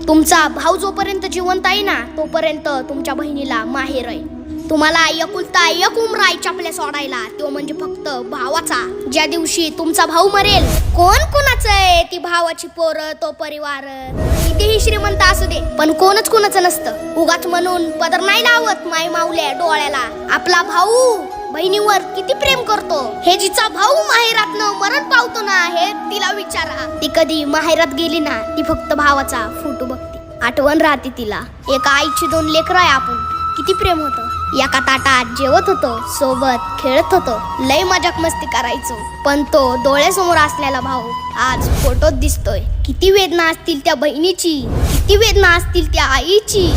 तुमचा भाऊ जोपर्यंत जिवंत आहे ना तोपर्यंत तुमच्या बहिणीला माहेर आहे. तुम्हाला एकुलता एक उमरा आहे चपल्या सोडायला, तो म्हणजे फक्त भावाचा. ज्या दिवशी तुमचा भाऊ मरेल, कोण कोणाचं आहे ती भावाची पोरं तो परिवार कितीही श्रीमंत असू दे, पण कोणच कोणाचं नसतं. उगाच म्हणून पदर नाही लावत माय माऊल्या डोळ्याला. आपला भाऊ बहिणीवर किती प्रेम करतो हे जिचा भाऊ माहेरातनं मरण पावतो ना हे तिला विचारा. ती कधी माहेरात गेली ना ती फक्त भावाचा फोटो बघते, आठवण राहते तिला. एका आईची 2 लेकरं आहे आपण, किती प्रेम होतं. एका ताटात जेवत होतो, सोबत खेळत होतो, लय मजाक मस्ती करायचो. पण तो डोळ्यासमोर असलेला भाऊ आज फोटोत दिसतोय. किती वेदना असतील त्या बहिणीची, किती वेदना असतील त्या आईची.